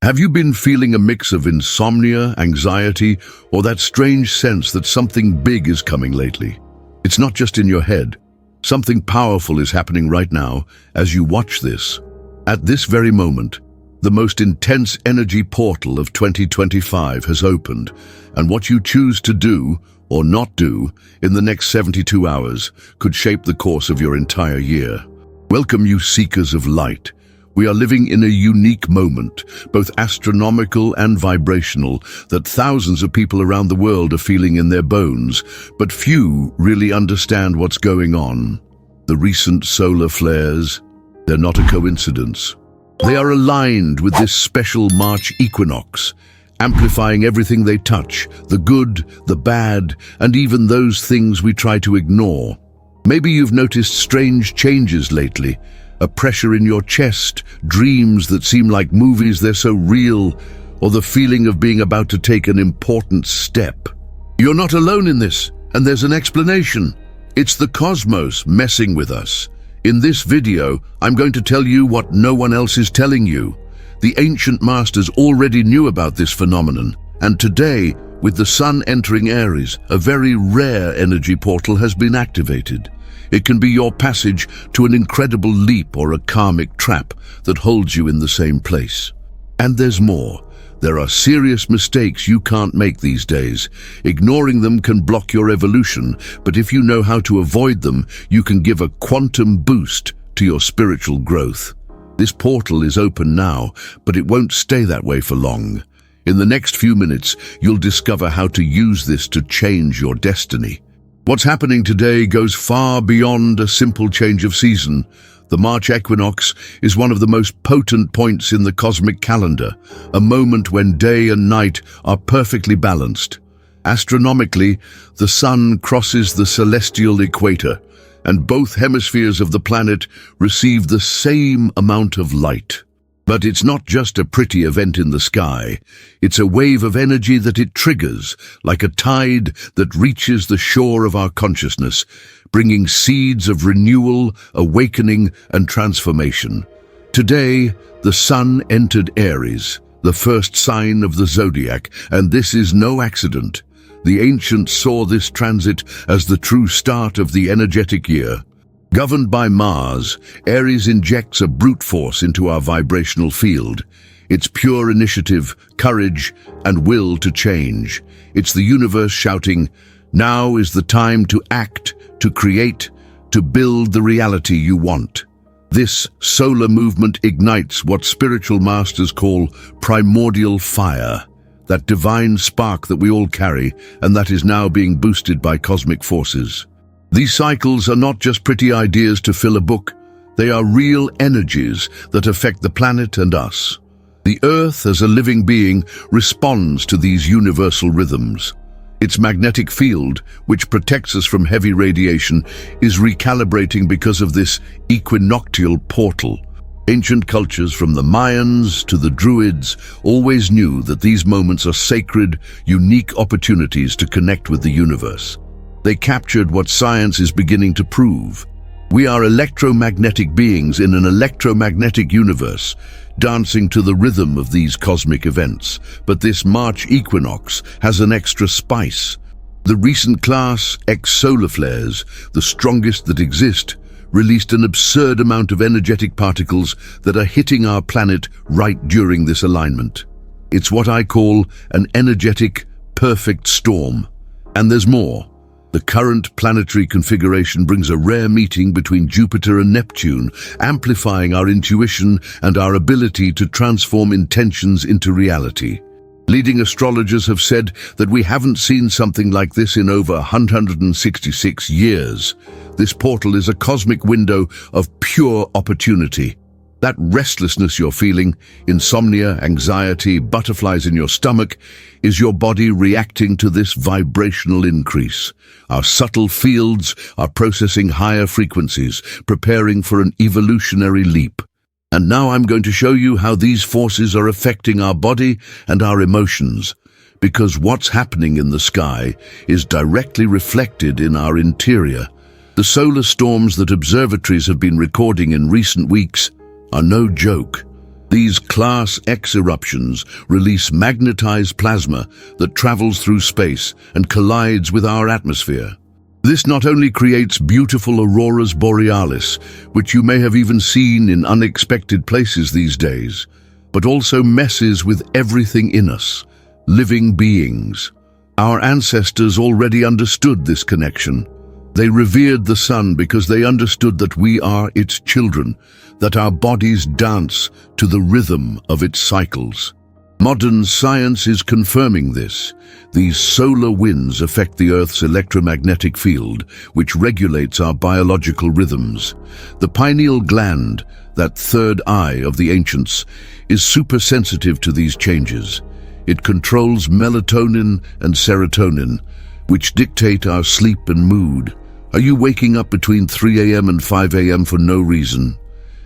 Have you been feeling a mix of insomnia, anxiety, or that strange sense that something big is coming lately? It's not just in your head. Something powerful is happening right now as you watch this. At this very moment, the most intense energy portal of 2025 has opened, and what you choose to do or not do in the next 72 hours could shape the course of your entire year. Welcome, you seekers of light. We are living in a unique moment, both astronomical and vibrational, that thousands of people around the world are feeling in their bones, but few really understand what's going on. The recent solar flares, they're not a coincidence. They are aligned with this special March equinox, amplifying everything they touch, the good, the bad, and even those things we try to ignore. Maybe you've noticed strange changes lately, a pressure in your chest, dreams that seem like movies, they're so real, or the feeling of being about to take an important step. You're not alone in this, and there's an explanation. It's the cosmos messing with us. In this video, I'm going to tell you what no one else is telling you. The ancient masters already knew about this phenomenon, and today, with the sun entering Aries, a very rare energy portal has been activated. It can be your passage to an incredible leap or a karmic trap that holds you in the same place. And there's more. There are serious mistakes you can't make these days. Ignoring them can block your evolution, but if you know how to avoid them, you can give a quantum boost to your spiritual growth. This portal is open now, but it won't stay that way for long. In the next few minutes, you'll discover how to use this to change your destiny. What's happening today goes far beyond a simple change of season. The March equinox is one of the most potent points in the cosmic calendar, a moment when day and night are perfectly balanced. Astronomically, the sun crosses the celestial equator, and both hemispheres of the planet receive the same amount of light. But it's not just a pretty event in the sky. It's a wave of energy that it triggers, like a tide that reaches the shore of our consciousness, bringing seeds of renewal, awakening, and transformation. Today, the sun entered Aries, the first sign of the zodiac, and this is no accident. The ancients saw this transit as the true start of the energetic year. Governed by Mars, Aries injects a brute force into our vibrational field. It's pure initiative, courage, and will to change. It's the universe shouting, now is the time to act, to create, to build the reality you want. This solar movement ignites what spiritual masters call primordial fire, that divine spark that we all carry and that is now being boosted by cosmic forces. These cycles are not just pretty ideas to fill a book, they are real energies that affect the planet and us. The Earth, as a living being, responds to these universal rhythms. Its magnetic field, which protects us from heavy radiation, is recalibrating because of this equinoctial portal. Ancient cultures, from the Mayans to the Druids, always knew that these moments are sacred, unique opportunities to connect with the universe. They captured what science is beginning to prove. We are electromagnetic beings in an electromagnetic universe, dancing to the rhythm of these cosmic events. But this March equinox has an extra spice. The recent Class X solar flares, the strongest that exist, released an absurd amount of energetic particles that are hitting our planet right during this alignment. It's what I call an energetic perfect storm. And there's more. The current planetary configuration brings a rare meeting between Jupiter and Neptune, amplifying our intuition and our ability to transform intentions into reality. Leading astrologers have said that we haven't seen something like this in over 166 years. This portal is a cosmic window of pure opportunity. That restlessness you're feeling, insomnia, anxiety, butterflies in your stomach, is your body reacting to this vibrational increase. Our subtle fields are processing higher frequencies, preparing for an evolutionary leap. And now I'm going to show you how these forces are affecting our body and our emotions, because what's happening in the sky is directly reflected in our interior. The solar storms that observatories have been recording in recent weeks are no joke. These Class X eruptions release magnetized plasma that travels through space and collides with our atmosphere. This not only creates beautiful auroras borealis, which you may have even seen in unexpected places these days, but also messes with everything in us, living beings. Our ancestors already understood this connection. They revered the sun because they understood that we are its children, that our bodies dance to the rhythm of its cycles. Modern science is confirming this. These solar winds affect the Earth's electromagnetic field, which regulates our biological rhythms. The pineal gland, that third eye of the ancients, is supersensitive to these changes. It controls melatonin and serotonin, which dictate our sleep and mood. Are you waking up between 3 a.m. and 5 a.m. for no reason,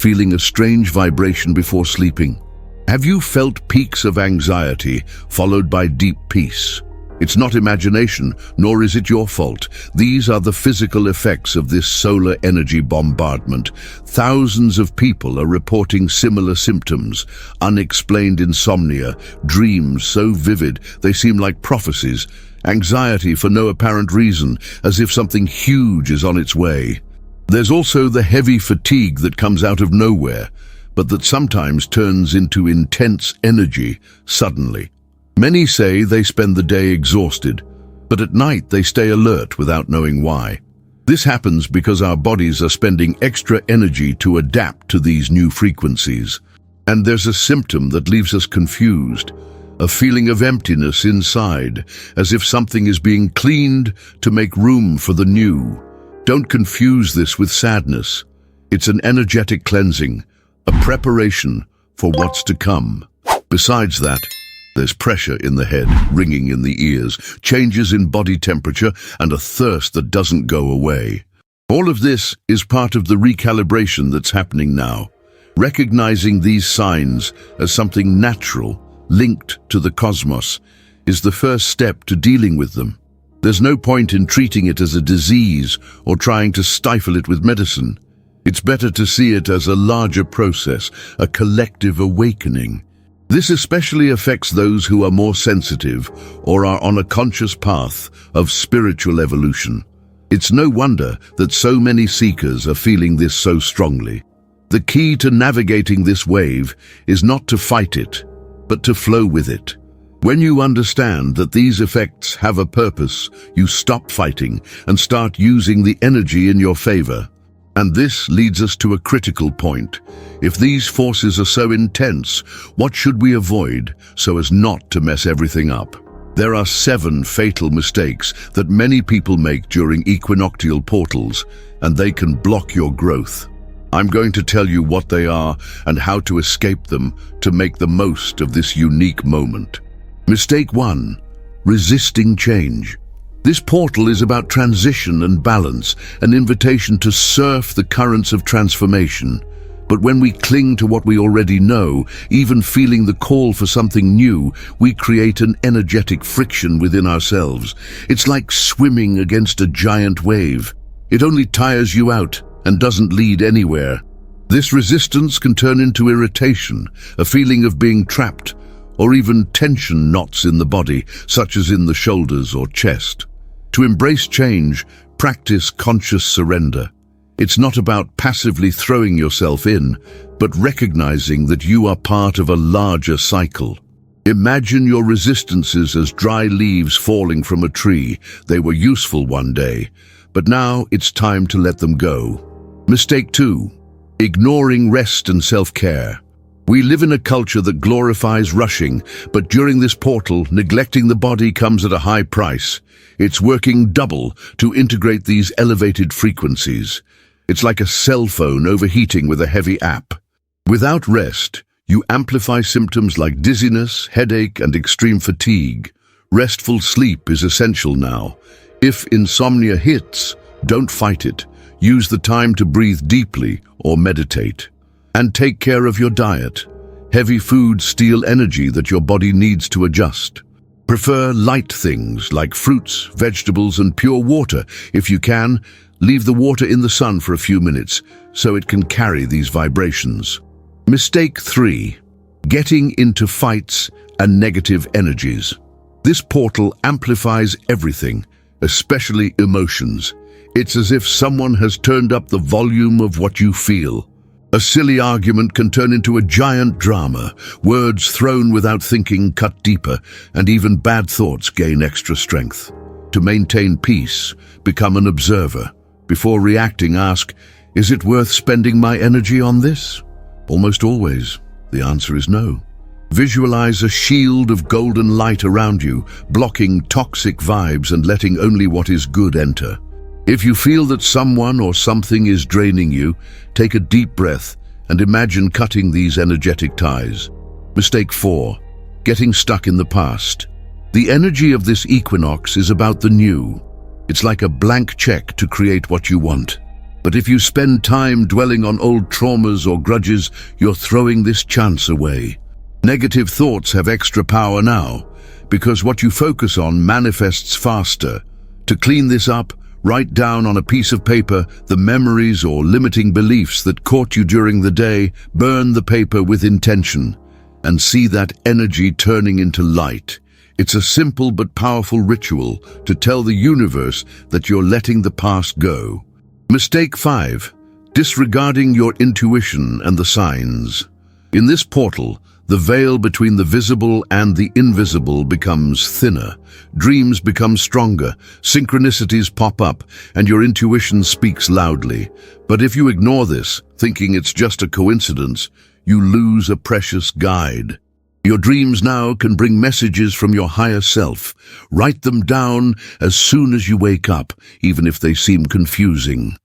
feeling a strange vibration before sleeping? Have you felt peaks of anxiety followed by deep peace? It's not imagination, nor is it your fault. These are the physical effects of this solar energy bombardment. Thousands of people are reporting similar symptoms: unexplained insomnia, dreams so vivid they seem like prophecies, anxiety for no apparent reason, as if something huge is on its way. There's also the heavy fatigue that comes out of nowhere, but that sometimes turns into intense energy suddenly. Many say they spend the day exhausted, but at night they stay alert without knowing why. This happens because our bodies are spending extra energy to adapt to these new frequencies. And there's a symptom that leaves us confused, a feeling of emptiness inside, as if something is being cleaned to make room for the new. Don't confuse this with sadness. It's an energetic cleansing, a preparation for what's to come. Besides that, there's pressure in the head, ringing in the ears, changes in body temperature, and a thirst that doesn't go away. All of this is part of the recalibration that's happening now. Recognizing these signs as something natural, linked to the cosmos, is the first step to dealing with them. There's no point in treating it as a disease or trying to stifle it with medicine. It's better to see it as a larger process, a collective awakening. This especially affects those who are more sensitive or are on a conscious path of spiritual evolution. It's no wonder that so many seekers are feeling this so strongly. The key to navigating this wave is not to fight it, but to flow with it. When you understand that these effects have a purpose, you stop fighting and start using the energy in your favor. And this leads us to a critical point. If these forces are so intense, what should we avoid so as not to mess everything up? There are 7 fatal mistakes that many people make during equinoctial portals, and they can block your growth. I'm going to tell you what they are and how to escape them to make the most of this unique moment. Mistake 1: resisting change. This portal is about transition and balance, an invitation to surf the currents of transformation. But when we cling to what we already know, even feeling the call for something new, we create an energetic friction within ourselves. It's like swimming against a giant wave. It only tires you out and doesn't lead anywhere. This resistance can turn into irritation, a feeling of being trapped, or even tension knots in the body, such as in the shoulders or chest. To embrace change, practice conscious surrender. It's not about passively throwing yourself in, but recognizing that you are part of a larger cycle. Imagine your resistances as dry leaves falling from a tree. They were useful one day, but now it's time to let them go. Mistake 2: ignoring rest and self-care. We live in a culture that glorifies rushing, but during this portal, neglecting the body comes at a high price. It's working double to integrate these elevated frequencies. It's like a cell phone overheating with a heavy app. Without rest, you amplify symptoms like dizziness, headache, and extreme fatigue. Restful sleep is essential now. If insomnia hits, don't fight it. Use the time to breathe deeply or meditate. And take care of your diet. Heavy foods steal energy that your body needs to adjust. Prefer light things like fruits, vegetables, and pure water. If you can, leave the water in the sun for a few minutes so it can carry these vibrations. Mistake 3: getting into fights and negative energies. This portal amplifies everything, especially emotions. It's as if someone has turned up the volume of what you feel. A silly argument can turn into a giant drama, words thrown without thinking cut deeper, and even bad thoughts gain extra strength. To maintain peace, become an observer. Before reacting, ask, is it worth spending my energy on this? Almost always, the answer is no. Visualize a shield of golden light around you, blocking toxic vibes and letting only what is good enter. If you feel that someone or something is draining you, take a deep breath and imagine cutting these energetic ties. Mistake 4. Getting stuck in the past. The energy of this equinox is about the new. It's like a blank check to create what you want. But if you spend time dwelling on old traumas or grudges, you're throwing this chance away. Negative thoughts have extra power now, because what you focus on manifests faster. To clean this up, write down on a piece of paper the memories or limiting beliefs that caught you during the day, burn the paper with intention, and see that energy turning into light. It's a simple but powerful ritual to tell the universe that you're letting the past go. Mistake 5. Disregarding your intuition and the signs. In this portal, the veil between the visible and the invisible becomes thinner. Dreams become stronger, synchronicities pop up, and your intuition speaks loudly. But if you ignore this, thinking it's just a coincidence, you lose a precious guide. Your dreams now can bring messages from your higher self. Write them down as soon as you wake up, even if they seem confusing.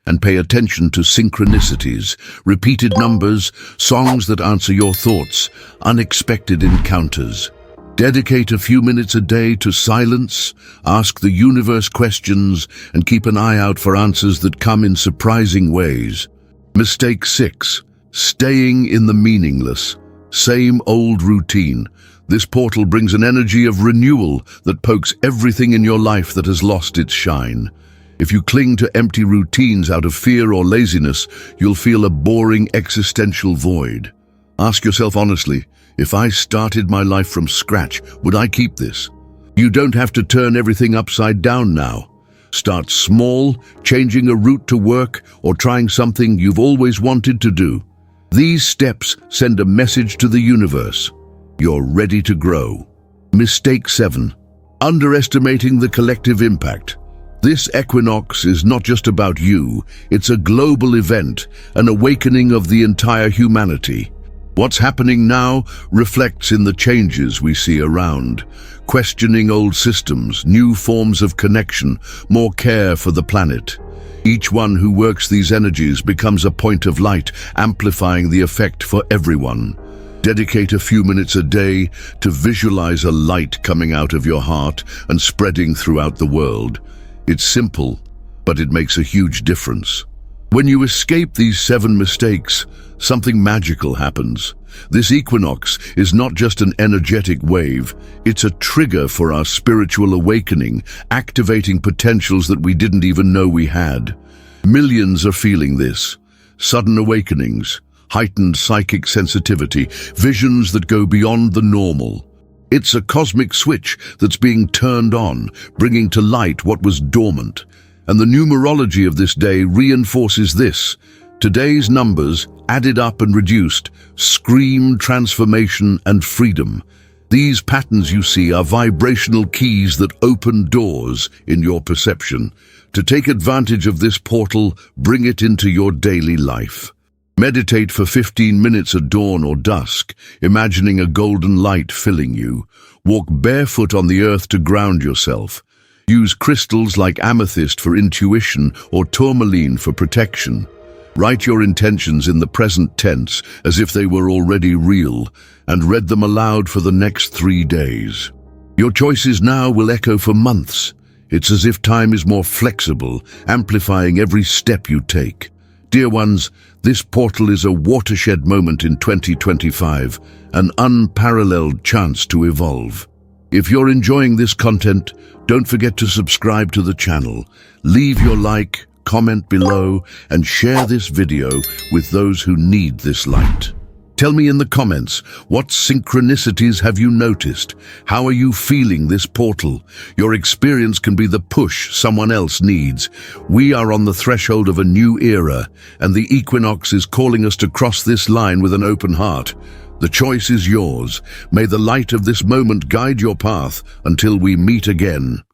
And pay attention to synchronicities, repeated numbers, songs that answer your thoughts, unexpected encounters. Dedicate a few minutes a day to silence, ask the universe questions, and keep an eye out for answers that come in surprising ways. Mistake 6. Staying in the meaningless. Same old routine. This portal brings an energy of renewal that pokes everything in your life that has lost its shine. If you cling to empty routines out of fear or laziness, you'll feel a boring existential void. Ask yourself honestly, if I started my life from scratch, would I keep this? You don't have to turn everything upside down now. Start small, changing a route to work or trying something you've always wanted to do. These steps send a message to the universe. You're ready to grow. Mistake 7. Underestimating the collective impact. This equinox is not just about you, it's a global event, an awakening of the entire humanity. What's happening now reflects in the changes we see around. Questioning old systems, new forms of connection, more care for the planet. Each one who works these energies becomes a point of light, amplifying the effect for everyone. Dedicate a few minutes a day to visualize a light coming out of your heart and spreading throughout the world. It's simple, but it makes a huge difference. When you escape these 7 mistakes, something magical happens. This equinox is not just an energetic wave, it's a trigger for our spiritual awakening, activating potentials that we didn't even know we had. Millions are feeling this. Sudden awakenings, heightened psychic sensitivity, visions that go beyond the normal. It's a cosmic switch that's being turned on, bringing to light what was dormant. And the numerology of this day reinforces this. Today's numbers, added up and reduced, scream transformation and freedom. These patterns you see are vibrational keys that open doors in your perception. To take advantage of this portal, bring it into your daily life. Meditate for 15 minutes at dawn or dusk, imagining a golden light filling you. Walk barefoot on the earth to ground yourself. Use crystals like amethyst for intuition or tourmaline for protection. Write your intentions in the present tense as if they were already real, and read them aloud for the next 3 days. Your choices now will echo for months. It's as if time is more flexible, amplifying every step you take. Dear ones, this portal is a watershed moment in 2025, an unparalleled chance to evolve. If you're enjoying this content, don't forget to subscribe to the channel, leave your like, comment below, and share this video with those who need this light. Tell me in the comments, what synchronicities have you noticed? How are you feeling this portal? Your experience can be the push someone else needs. We are on the threshold of a new era, and the equinox is calling us to cross this line with an open heart. The choice is yours. May the light of this moment guide your path until we meet again.